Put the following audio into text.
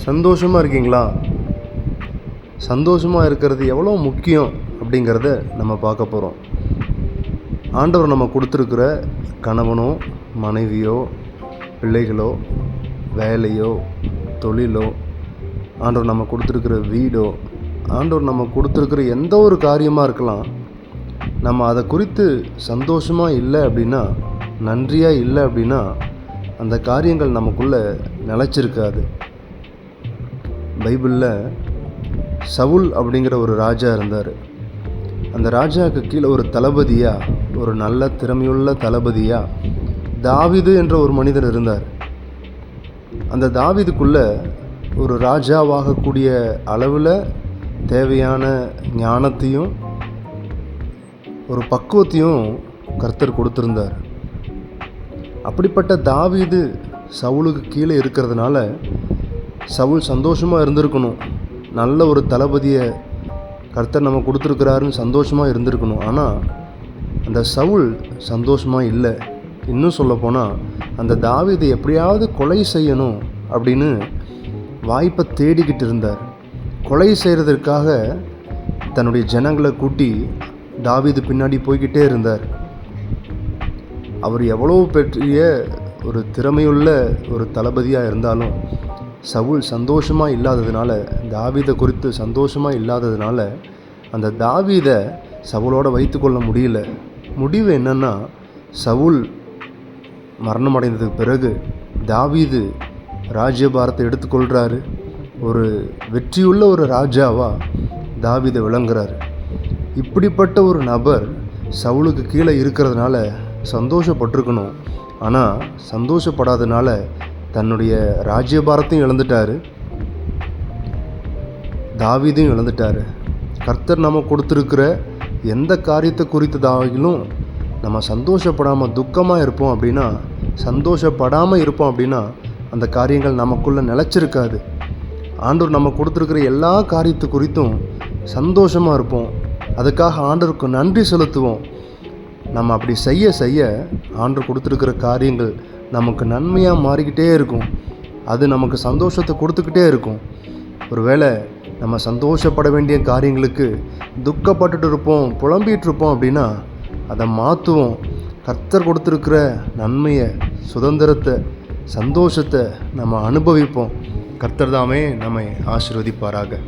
சந்தோஷமாக இருக்கீங்களா? சந்தோஷமாக இருக்கிறது எவ்வளோ முக்கியம் அப்படிங்கிறத நம்ம பார்க்க போகிறோம். ஆண்டவர் நம்ம கொடுத்துருக்கிற கணவனோ மனைவியோ பிள்ளைகளோ வேலையோ தொழிலோ, ஆண்டவர் நம்ம கொடுத்துருக்கிற வீடோ, ஆண்டவர் நம்ம கொடுத்துருக்கிற எந்த ஒரு காரியமாக இருக்கலாம், நம்ம அதை குறித்து சந்தோஷமாக இல்லை அப்படின்னா, நன்றியாக இல்லை அப்படின்னா, அந்த காரியங்கள் நமக்குள்ளே நிலச்சிருக்காது. பைபிளில் சவுல் அப்படிங்கிற ஒரு ராஜா இருந்தார். அந்த ராஜாவுக்கு கீழே ஒரு தளபதியாக, ஒரு நல்ல திறமையுள்ள தளபதியாக தாவீது என்ற ஒரு மனிதர் இருந்தார். அந்த தாவீதுக்குள்ளே ஒரு ராஜாவாகக்கூடிய அளவில் தேவையான ஞானத்தையும் ஒரு பக்குவத்தையும் கர்த்தர் கொடுத்துருந்தார். அப்படிப்பட்ட தாவீது சவுலுக்கு கீழே இருக்கிறதுனால சவுல் சந்தோஷமாக இருந்திருக்கணும். நல்ல ஒரு தளபதியை கர்த்தர் நம்ம கொடுத்துருக்கிறாருன்னு சந்தோஷமாக இருந்திருக்கணும். ஆனால் அந்த சவுல் சந்தோஷமாக இல்லை. இன்னும் சொல்லப்போனால் அந்த தாவீதை எப்படியாவது கொலை செய்யணும் அப்படின்னு வாய்ப்பை தேடிக்கிட்டு இருந்தார். கொலை செய்கிறதுக்காக தன்னுடைய ஜனங்களை கூட்டி தாவீது பின்னாடி போய்கிட்டே இருந்தார். அவர் எவ்வளோ பெரிய ஒரு திறமையுள்ள ஒரு தளபதியாக இருந்தாலும் சவுல் சந்தோஷமாக இல்லாததுனால, தாவீதை குறித்து சந்தோஷமாக இல்லாததுனால அந்த தாவீதை சவுலோடு வைத்து கொள்ள முடியல. முடிவு என்னென்னா, சவுல் மரணம் அடைந்ததுக்கு பிறகு தாவீது ராஜ்யபாரத்தை எடுத்துக்கொள்கிறாரு. ஒரு வெற்றியுள்ள ஒரு ராஜாவாக தாவீதை விளங்குறாரு. இப்படிப்பட்ட ஒரு நபர் சவுலுக்கு கீழே இருக்கிறதுனால சந்தோஷப்பட்டிருக்கணும். ஆனால் சந்தோஷப்படாதனால தன்னுடைய ராஜ்யபாரத்தையும் இழந்துட்டார், தாவீதையும் இழந்துட்டார். கர்த்தர் நம்ம கொடுத்துருக்கிற எந்த காரியத்தை குறித்ததாகிலும் நம்ம சந்தோஷப்படாமல் துக்கமாக இருப்போம் அப்படின்னா, சந்தோஷப்படாமல் இருப்போம் அப்படின்னா அந்த காரியங்கள் நமக்குள்ளே நிலச்சிருக்காது. ஆண்டவர் நம்ம கொடுத்துருக்கிற எல்லா காரியத்தை குறித்தும் சந்தோஷமாக இருப்போம். அதுக்காக ஆண்டவருக்கு நன்றி செலுத்துவோம். நம்ம அப்படி செய்ய செய்ய ஆண்டவர் கொடுத்துருக்கிற காரியங்கள் நமக்கு நன்மையாக மாறிக்கிட்டே இருக்கும். அது நமக்கு சந்தோஷத்தை கொடுத்துக்கிட்டே இருக்கும். ஒருவேளை நம்ம சந்தோஷப்பட வேண்டிய காரியங்களுக்கு துக்கப்பட்டுட்டு இருப்போம், புலம்பிகிட்டு இருப்போம் அப்படின்னா அதை மாற்றுவோம். கர்த்தர் கொடுத்துருக்கிற நன்மையை, சுதந்திரத்தை, சந்தோஷத்தை நம்ம அனுபவிப்போம். கர்த்தர் தாமே நம்மை ஆசீர்வதிப்பாராக.